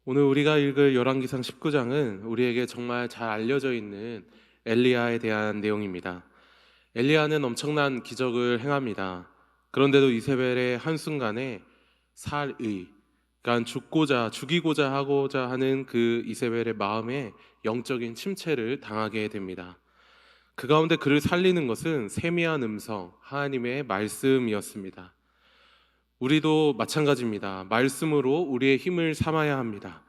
오늘 우리가 읽을 열왕기상 19장은 우리에게 정말 잘 알려져 있는 엘리야에 대한 내용입니다. 엘리야는 엄청난 기적을 행합니다. 그런데도 이세벨의 한순간에 그러니까 죽이고자 하고자 하는 그 이세벨의 마음에 영적인 침체를 당하게 됩니다. 그 가운데 그를 살리는 것은 세미한 음성, 하나님의 말씀이었습니다. 우리도 마찬가지입니다. 말씀으로 우리의 힘을 삼아야 합니다.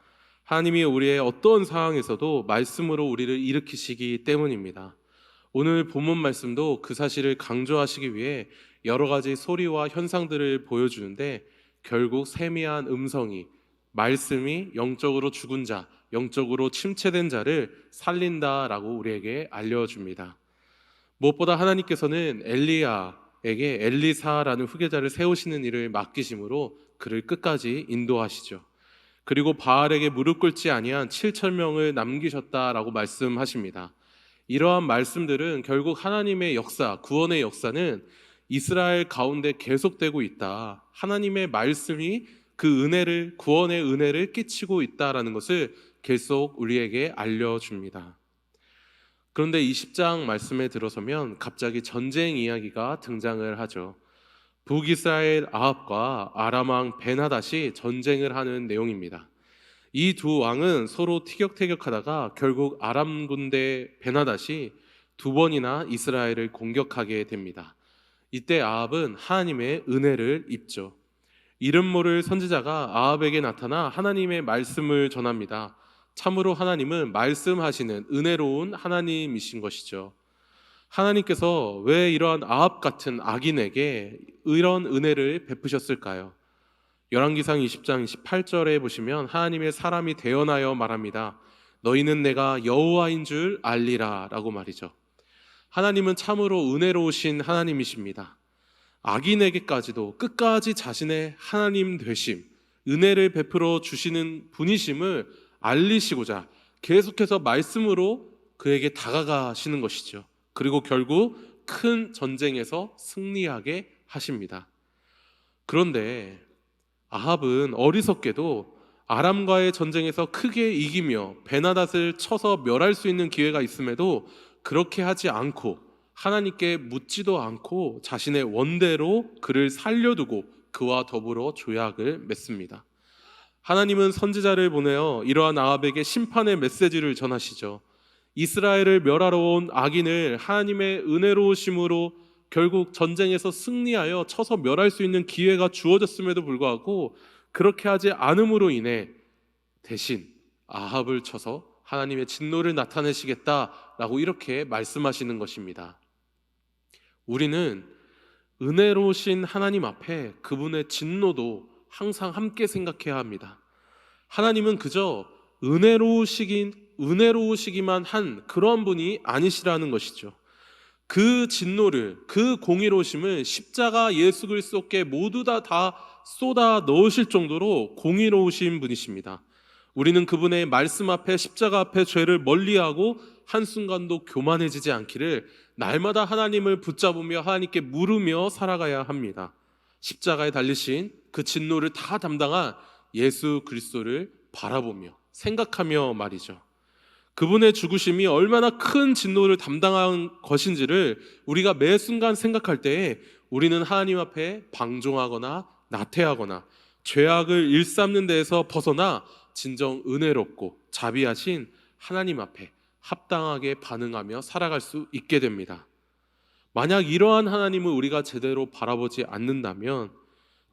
하나님이 우리의 어떤 상황에서도 말씀으로 우리를 일으키시기 때문입니다. 오늘 본문 말씀도 그 사실을 강조하시기 위해 여러 가지 소리와 현상들을 보여주는데, 결국 세미한 음성이, 말씀이 영적으로 죽은 자, 영적으로 침체된 자를 살린다라고 우리에게 알려줍니다. 무엇보다 하나님께서는 엘리야에게 엘리사라는 후계자를 세우시는 일을 맡기심으로 그를 끝까지 인도하시죠. 그리고 바알에게 무릎 꿇지 아니한 7천 명을 남기셨다라고 말씀하십니다. 이러한 말씀들은 결국 하나님의 역사, 구원의 역사는 이스라엘 가운데 계속되고 있다, 하나님의 말씀이 그 은혜를, 구원의 은혜를 끼치고 있다라는 것을 계속 우리에게 알려줍니다. 그런데 20장 말씀에 들어서면 갑자기 전쟁 이야기가 등장을 하죠. 북이스라엘 아합과 아람 왕 벤하닷이 전쟁을 하는 내용입니다. 이 두 왕은 서로 티격태격하다가 결국 아람 군대 벤하닷이 두 번이나 이스라엘을 공격하게 됩니다. 이때 아합은 하나님의 은혜를 입죠. 이름 모를 선지자가 아합에게 나타나 하나님의 말씀을 전합니다. 참으로 하나님은 말씀하시는 은혜로운 하나님이신 것이죠. 하나님께서 왜 이러한 아합 같은 악인에게 이런 은혜를 베푸셨을까요? 열왕기상 20장 28절에 보시면 하나님의 사람이 대언하여 말합니다. 너희는 내가 여호와인 줄 알리라 라고 말이죠. 하나님은 참으로 은혜로우신 하나님이십니다. 악인에게까지도 끝까지 자신의 하나님 되심, 은혜를 베풀어 주시는 분이심을 알리시고자 계속해서 말씀으로 그에게 다가가시는 것이죠. 그리고 결국 큰 전쟁에서 승리하게 하십니다. 그런데 아합은 어리석게도 아람과의 전쟁에서 크게 이기며 베나닷을 쳐서 멸할 수 있는 기회가 있음에도 그렇게 하지 않고 하나님께 묻지도 않고 자신의 원대로 그를 살려두고 그와 더불어 조약을 맺습니다. 하나님은 선지자를 보내어 이러한 아합에게 심판의 메시지를 전하시죠. 이스라엘을 멸하러 온 악인을 하나님의 은혜로우심으로 결국 전쟁에서 승리하여 쳐서 멸할 수 있는 기회가 주어졌음에도 불구하고 그렇게 하지 않음으로 인해 대신 아합을 쳐서 하나님의 진노를 나타내시겠다라고 이렇게 말씀하시는 것입니다. 우리는 은혜로우신 하나님 앞에 그분의 진노도 항상 함께 생각해야 합니다. 하나님은 그저 은혜로우시기만 한 그런 분이 아니시라는 것이죠. 그 진노를, 그 공의로우심을 십자가 예수 그리스도께 모두 다 쏟아 넣으실 정도로 공의로우신 분이십니다. 우리는 그분의 말씀 앞에, 십자가 앞에 죄를 멀리하고 한순간도 교만해지지 않기를 날마다 하나님을 붙잡으며 하나님께 물으며 살아가야 합니다. 십자가에 달리신 그 진노를 다 담당한 예수 그리스도를 바라보며 생각하며 말이죠. 그분의 죽으심이 얼마나 큰 진노를 담당한 것인지를 우리가 매 순간 생각할 때에 우리는 하나님 앞에 방종하거나 나태하거나 죄악을 일삼는 데에서 벗어나 진정 은혜롭고 자비하신 하나님 앞에 합당하게 반응하며 살아갈 수 있게 됩니다. 만약 이러한 하나님을 우리가 제대로 바라보지 않는다면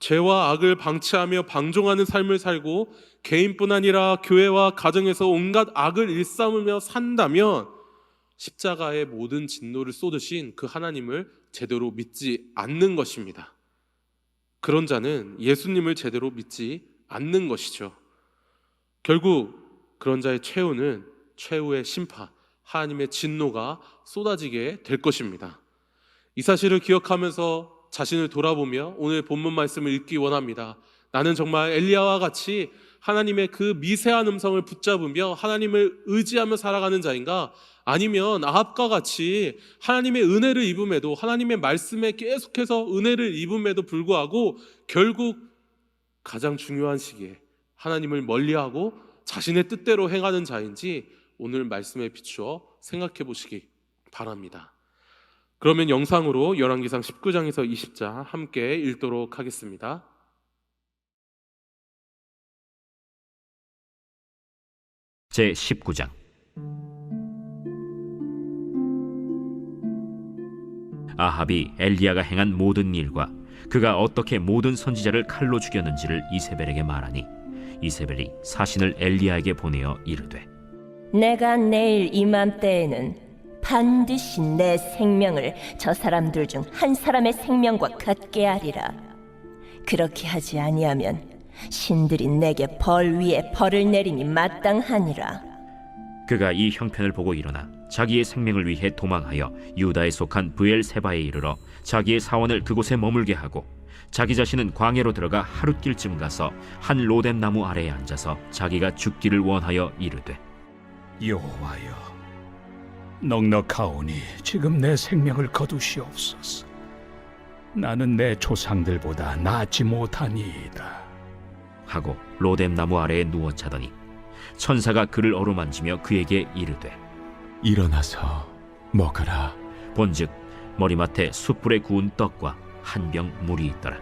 죄와 악을 방치하며 방종하는 삶을 살고 개인뿐 아니라 교회와 가정에서 온갖 악을 일삼으며 산다면 십자가의 모든 진노를 쏟으신 그 하나님을 제대로 믿지 않는 것입니다. 그런 자는 예수님을 제대로 믿지 않는 것이죠. 결국 그런 자의 최후는 최후의 심판, 하나님의 진노가 쏟아지게 될 것입니다. 이 사실을 기억하면서 자신을 돌아보며 오늘 본문 말씀을 읽기 원합니다. 나는 정말 엘리야와 같이 하나님의 그 미세한 음성을 붙잡으며 하나님을 의지하며 살아가는 자인가? 아니면 아합과 같이 하나님의 은혜를 입음에도, 하나님의 말씀에 계속해서 은혜를 입음에도 불구하고 결국 가장 중요한 시기에 하나님을 멀리하고 자신의 뜻대로 행하는 자인지 오늘 말씀에 비추어 생각해 보시기 바랍니다. 그러면 영상으로 열왕기상 19장에서 20장 함께 읽도록 하겠습니다. 제19장. 아합이 엘리야가 행한 모든 일과 그가 어떻게 모든 선지자를 칼로 죽였는지를 이세벨에게 말하니 이세벨이 사신을 엘리야에게 보내어 이르되 내가 내일 이맘때에는 반드시 내 생명을 저 사람들 중 한 사람의 생명과 같게 하리라. 그렇게 하지 아니하면 신들이 내게 벌 위에 벌을 내림이 마땅하니라. 그가 이 형편을 보고 일어나 자기의 생명을 위해 도망하여 유다에 속한 브엘세바에 이르러 자기의 사원을 그곳에 머물게 하고 자기 자신은 광야로 들어가 하룻길쯤 가서 한 로뎀 나무 아래에 앉아서 자기가 죽기를 원하여 이르되 여호와여, 넉넉하오니 지금 내 생명을 거두시옵소서. 나는 내 조상들보다 낫지 못하니이다 하고 로뎀 나무 아래에 누워 자더니 천사가 그를 어루만지며 그에게 이르되 일어나서 먹으라. 본즉 머리맡에 숯불에 구운 떡과 한 병 물이 있더라.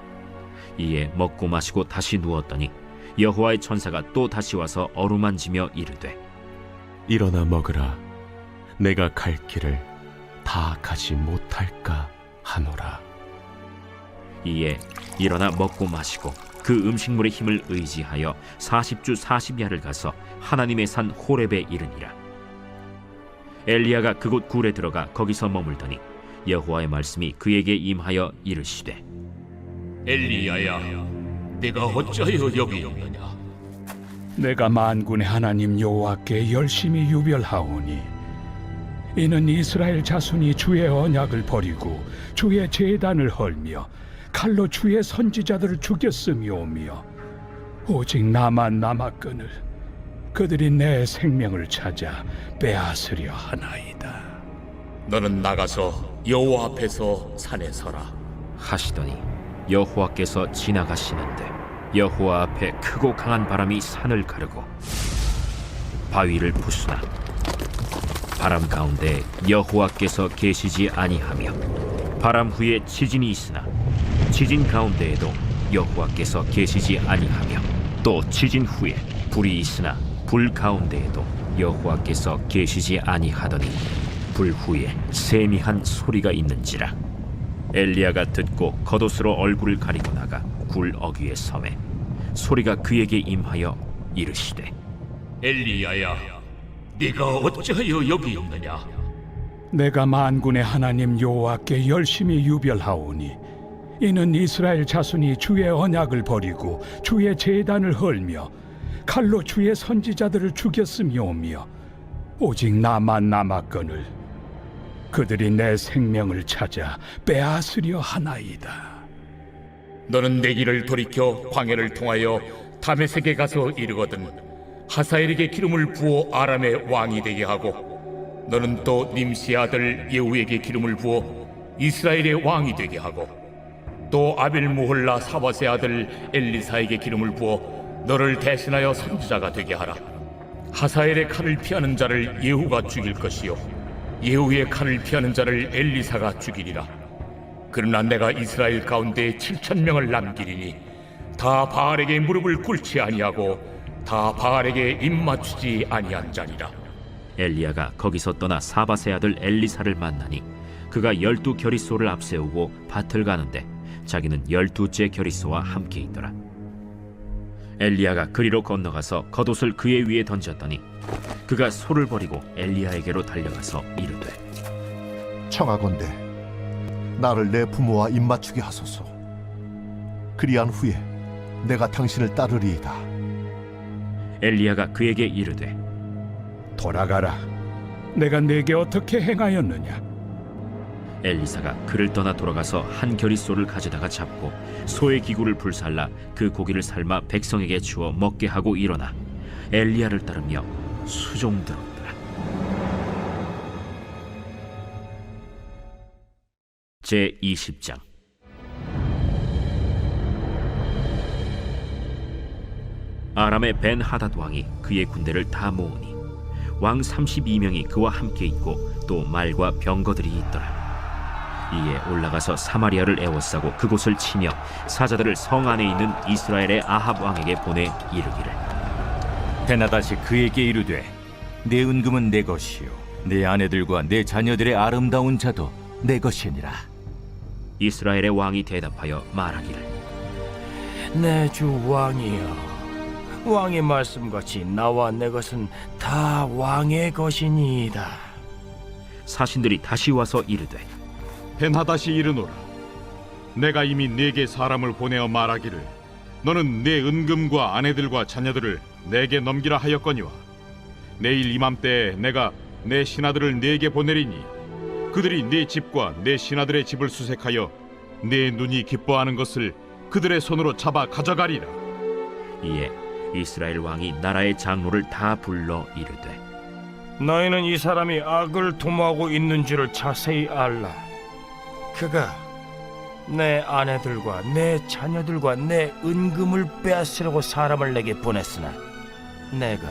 이에 먹고 마시고 다시 누웠더니 여호와의 천사가 또 다시 와서 어루만지며 이르되 일어나 먹으라. 내가 갈 길을 다 가지 못할까 하노라. 이에 일어나 먹고 마시고 그 음식물의 힘을 의지하여 40주 40야를 가서 하나님의 산 호렙에 이르니라. 엘리야가 그곳 굴에 들어가 거기서 머물더니 여호와의 말씀이 그에게 임하여 이르시되 엘리야야, 네가 어찌하여 여기 있느냐? 내가 만군의 하나님 여호와께 열심히 유별하오니 이는 이스라엘 자손이 주의 언약을 버리고 주의 제단을 헐며 칼로 주의 선지자들을 죽였음이오며 오직 나만 남았거늘 그들이 내 생명을 찾아 빼앗으려 하나이다. 너는 나가서 여호와 앞에서 산에 서라. 하시더니 여호와께서 지나가시는데 여호와 앞에 크고 강한 바람이 산을 가르고 바위를 부수나 바람 가운데 여호와께서 계시지 아니하며 바람 후에 지진이 있으나 지진 가운데에도 여호와께서 계시지 아니하며 또 지진 후에 불이 있으나 불 가운데에도 여호와께서 계시지 아니하더니 불 후에 세미한 소리가 있는지라. 엘리야가 듣고 겉옷으로 얼굴을 가리고 나가 굴 어귀에 서매 소리가 그에게 임하여 이르시되 엘리야야, 네가 어찌하여 여기 있느냐? 내가 만군의 하나님 여호와께 열심히 유별하오니 이는 이스라엘 자손이 주의 언약을 버리고 주의 제단을 헐며 칼로 주의 선지자들을 죽였음이오며 오직 나만 남았거늘 그들이 내 생명을 찾아 빼앗으려 하나이다. 너는 내 길을 돌이켜 광야를 통하여 다메섹에 가서 이르거든 하사엘에게 기름을 부어 아람의 왕이 되게 하고 너는 또 님시의 아들 예후에게 기름을 부어 이스라엘의 왕이 되게 하고 또 아벨무홀라 사밧의 아들 엘리사에게 기름을 부어 너를 대신하여 선지자가 되게 하라. 하사엘의 칼을 피하는 자를 예후가 죽일 것이요 예후의 칼을 피하는 자를 엘리사가 죽이리라. 그러나 내가 이스라엘 가운데 7,000명을 남기리니 다 바알에게 무릎을 꿇지 아니하고 다 바알에게 입맞추지 아니한 자니라. 엘리야가 거기서 떠나 사밧의 아들 엘리사를 만나니 그가 12 겨리소를 앞세우고 밭을 가는데 자기는 12째 겨리소와 함께 있더라. 엘리야가 그리로 건너가서 겉옷을 그의 위에 던졌더니 그가 소를 버리고 엘리야에게로 달려가서 이르되 청하건대 나를 내 부모와 입맞추게 하소서. 그리한 후에 내가 당신을 따르리이다. 엘리야가 그에게 이르되 돌아가라. 내가 네게 어떻게 행하였느냐? 엘리사가 그를 떠나 돌아가서 한 겨리소를 가져다가 잡고 소의 기구를 불살라 그 고기를 삶아 백성에게 주어 먹게 하고 일어나 엘리야를 따르며 수종들었더라. 제20장. 아람의 벤하닷 왕이 그의 군대를 다 모으니 왕 32명이 그와 함께 있고 또 말과 병거들이 있더라. 이에 올라가서 사마리아를 에워싸고 그곳을 치며 사자들을 성 안에 있는 이스라엘의 아합 왕에게 보내 이르기를 베나다시 그에게 이르되 내 은금은 내 것이요 내 아내들과 내 자녀들의 아름다운 자도 내 것이니라. 이스라엘의 왕이 대답하여 말하기를 내 주 왕이여, 왕의 말씀같이 나와 내 것은 다 왕의 것이니이다. 사신들이 다시 와서 이르되 벤하닷이 이르노라. 내가 이미 네게 사람을 보내어 말하기를 너는 내 은금과 아내들과 자녀들을 내게 넘기라 하였거니와 내일 이맘때에 내가 내 신하들을 네게 보내리니 그들이 네 집과 내 신하들의 집을 수색하여 내 눈이 기뻐하는 것을 그들의 손으로 잡아 가져가리라. 이에 이스라엘 왕이 나라의 장로를 다 불러 이르되 너희는 이 사람이 악을 도모하고 있는 줄을 자세히 알라. 그가 내 아내들과 내 자녀들과 내 은금을 빼앗으려고 사람을 내게 보냈으나 내가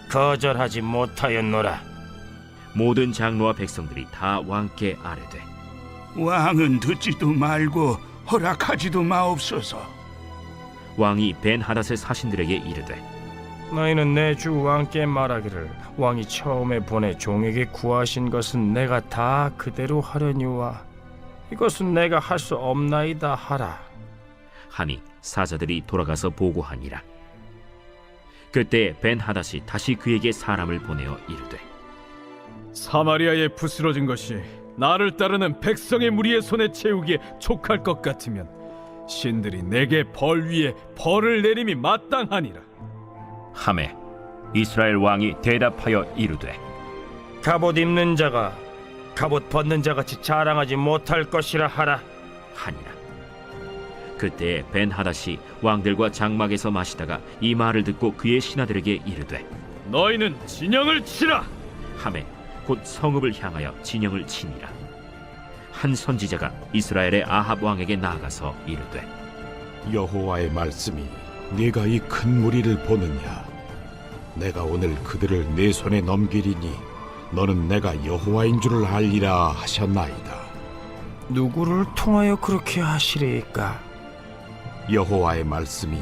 거절하지 못하였노라. 모든 장로와 백성들이 다 왕께 아뢰되 왕은 듣지도 말고 허락하지도 마옵소서. 왕이 벤하닷의 사신들에게 이르되 너희는 내 주 왕께 말하기를 왕이 처음에 보내 종에게 구하신 것은 내가 다 그대로 하려니와 이것은 내가 할 수 없나이다 하라. 하니 사자들이 돌아가서 보고하니라. 그때 벤하닷이 다시 그에게 사람을 보내어 이르되 사마리아에 부스러진 것이 나를 따르는 백성의 무리의 손에 채우기에 촉할 것 같으면 신들이 내게 벌 위에 벌을 내림이 마땅하니라. 하매 이스라엘 왕이 대답하여 이르되 갑옷 입는 자가 갑옷 벗는 자같이 자랑하지 못할 것이라 하라. 하니라. 그때 벤하닷이 왕들과 장막에서 마시다가 이 말을 듣고 그의 신하들에게 이르되 너희는 진영을 치라. 하매 곧 성읍을 향하여 진영을 치니라. 한 선지자가 이스라엘의 아합 왕에게 나아가서 이르되 여호와의 말씀이 네가 이 큰 무리를 보느냐? 내가 오늘 그들을 내 손에 넘기리니 너는 내가 여호와인 줄을 알리라 하셨나이다. 누구를 통하여 그렇게 하시리까? 여호와의 말씀이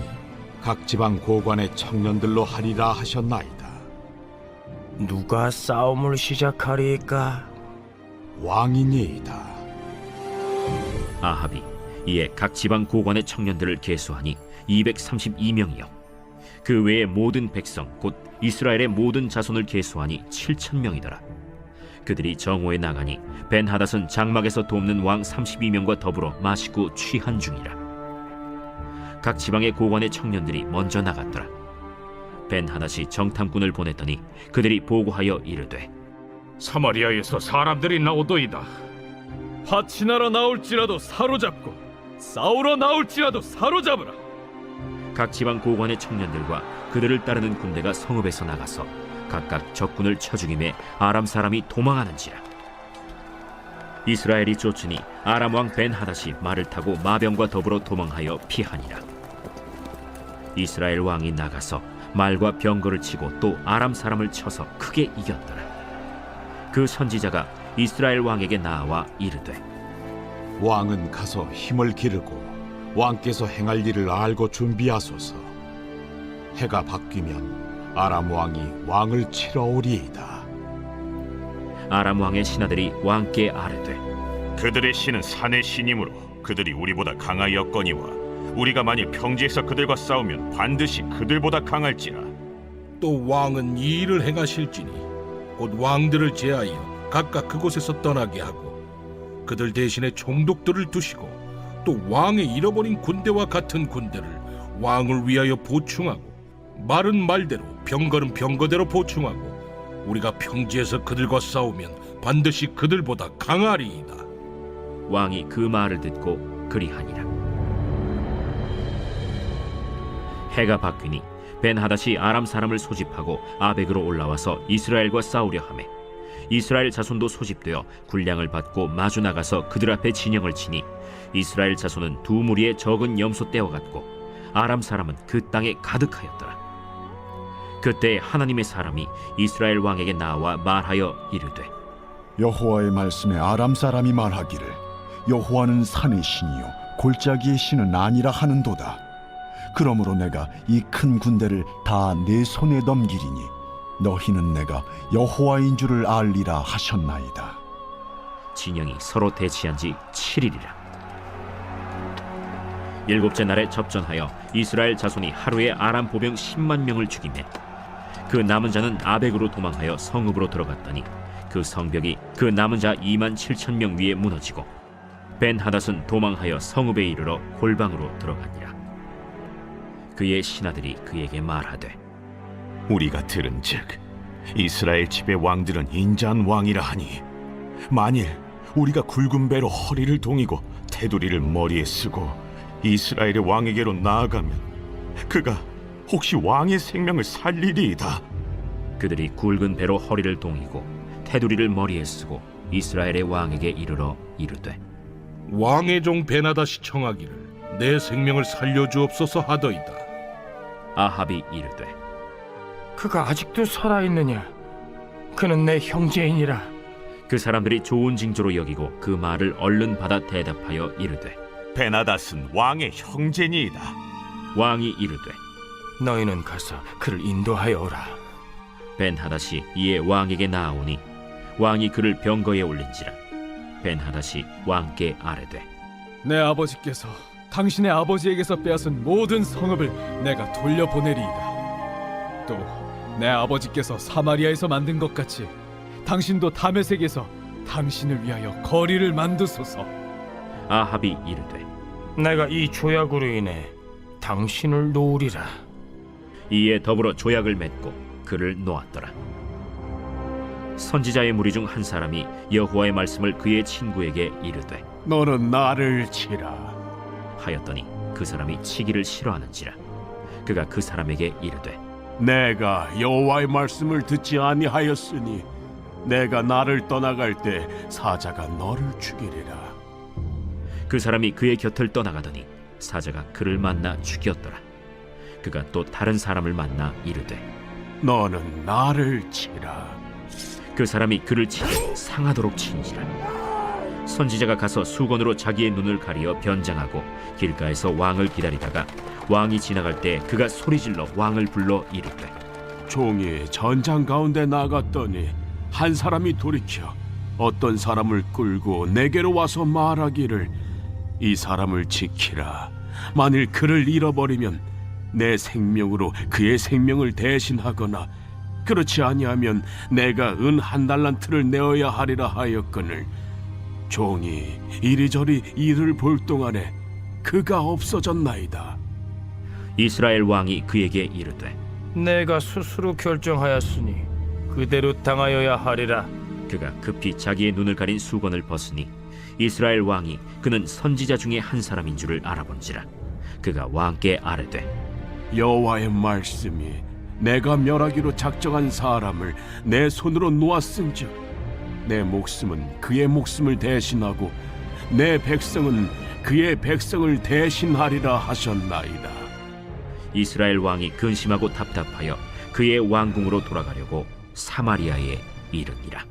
각 지방 고관의 청년들로 하리라 하셨나이다. 누가 싸움을 시작하리까? 왕이니이다. 아합이 이에 각 지방 고관의 청년들을 계수하니 232명이요 그 외의 모든 백성 곧 이스라엘의 모든 자손을 계수하니 7,000명이더라. 그들이 정오에 나가니 벤하닷은 장막에서 돕는 왕 32명과 더불어 마시고 취한 중이라. 각 지방의 고관의 청년들이 먼저 나갔더라. 벤하닷이 정탐꾼을 보냈더니 그들이 보고하여 이르되 사마리아에서 사람들이 나오도이다. 화친하러 나올지라도 사로잡고 싸우러 나올지라도 사로잡으라. 각 지방 고관의 청년들과 그들을 따르는 군대가 성읍에서 나가서 각각 적군을 쳐 죽임에 아람 사람이 도망하는지라. 이스라엘이 쫓으니 아람 왕 벤하닷이 말을 타고 마병과 더불어 도망하여 피하니라. 이스라엘 왕이 나가서 말과 병거를 치고 또 아람 사람을 쳐서 크게 이겼더라. 그 선지자가 이스라엘 왕에게 나와 이르되 왕은 가서 힘을 기르고 왕께서 행할 일을 알고 준비하소서. 해가 바뀌면 아람 왕이 왕을 치러 오리이다. 아람 왕의 신하들이 왕께 아뢰되 그들의 신은 산의 신이므로 그들이 우리보다 강하였거니와 우리가 만일 평지에서 그들과 싸우면 반드시 그들보다 강할지라. 또 왕은 이 일을 행하실지니 곧 왕들을 제하여 각각 그곳에서 떠나게 하고 그들 대신에 총독들을 두시고 또 왕의 잃어버린 군대와 같은 군대를 왕을 위하여 보충하고 말은 말대로 병거는 병거대로 보충하고 우리가 평지에서 그들과 싸우면 반드시 그들보다 강하리이다. 왕이 그 말을 듣고 그리하니라. 해가 바뀌니 벤하닷이 아람 사람을 소집하고 아벡으로 올라와서 이스라엘과 싸우려 하매 이스라엘 자손도 소집되어 군량을 받고 마주 나가서 그들 앞에 진영을 치니 이스라엘 자손은 두 무리의 적은 염소 떼와 같고 아람 사람은 그 땅에 가득하였더라. 그때 하나님의 사람이 이스라엘 왕에게 나와 말하여 이르되 여호와의 말씀에 아람 사람이 말하기를 여호와는 산의 신이요 골짜기의 신은 아니라 하는도다. 그러므로 내가 이 큰 군대를 다 내 손에 넘기리니 너희는 내가 여호와인 줄을 알리라 하셨나이다. 진영이 서로 대치한 지 7일이라. 일곱째 날에 접전하여 이스라엘 자손이 하루에 아람 보병 10만 명을 죽이매 그 남은 자는 아벡으로 도망하여 성읍으로 들어갔더니 그 성벽이 그 남은 자 2만 7천 명 위에 무너지고 벤하닷은 도망하여 성읍에 이르러 골방으로 들어갔니라. 그의 신하들이 그에게 말하되 우리가 들은즉 이스라엘 집의 왕들은 인자한 왕이라 하니 만일 우리가 굵은 배로 허리를 동이고 테두리를 머리에 쓰고 이스라엘의 왕에게로 나아가면 그가 혹시 왕의 생명을 살리리이다. 그들이 굵은 배로 허리를 동이고 테두리를 머리에 쓰고 이스라엘의 왕에게 이르러 이르되 왕의 종 베나다시 청하기를 내 생명을 살려주옵소서 하더이다. 아합이 이르되 그가 아직도 살아있느냐? 그는 내 형제이니라. 그 사람들이 좋은 징조로 여기고 그 말을 얼른 받아 대답하여 이르되 베나닷은 왕의 형제니이다. 왕이 이르되 너희는 가서 그를 인도하여 오라. 벤하닷이 이에 왕에게 나아오니 왕이 그를 병거에 올린지라. 벤하닷이 왕께 아뢰되 내 아버지께서 당신의 아버지에게서 빼앗은 모든 성읍을 내가 돌려보내리이다. 또 내 아버지께서 사마리아에서 만든 것 같이 당신도 다메섹에서 당신을 위하여 거리를 만드소서. 아합이 이르되 내가 이 조약으로 인해 당신을 놓으리라. 이에 더불어 조약을 맺고 그를 놓았더라. 선지자의 무리 중 한 사람이 여호와의 말씀을 그의 친구에게 이르되 너는 나를 치라 하였더니 그 사람이 치기를 싫어하는지라. 그가 그 사람에게 이르되 내가 여호와의 말씀을 듣지 아니하였으니 내가 나를 떠나갈 때 사자가 너를 죽이리라. 그 사람이 그의 곁을 떠나가더니 사자가 그를 만나 죽였더라. 그가 또 다른 사람을 만나 이르되 너는 나를 치라. 그 사람이 그를 치되 상하도록 친지라. 선지자가 가서 수건으로 자기의 눈을 가리어 변장하고 길가에서 왕을 기다리다가 왕이 지나갈 때 그가 소리질러 왕을 불러 이르되 종이 전장 가운데 나갔더니 한 사람이 돌이켜 어떤 사람을 끌고 내게로 와서 말하기를 이 사람을 지키라. 만일 그를 잃어버리면 내 생명으로 그의 생명을 대신하거나 그렇지 아니하면 내가 은 1달란트를 내어야 하리라 하였거늘 종이 이리저리 이를 볼 동안에 그가 없어졌나이다. 이스라엘 왕이 그에게 이르되 내가 스스로 결정하였으니 그대로 당하여야 하리라. 그가 급히 자기의 눈을 가린 수건을 벗으니 이스라엘 왕이 그는 선지자 중에 한 사람인 줄을 알아본지라. 그가 왕께 아뢰되 여호와의 말씀이 내가 멸하기로 작정한 사람을 내 손으로 놓았은즉 내 목숨은 그의 목숨을 대신하고 내 백성은 그의 백성을 대신하리라 하셨나이다. 이스라엘 왕이 근심하고 답답하여 그의 왕궁으로 돌아가려고 사마리아에 이르니라.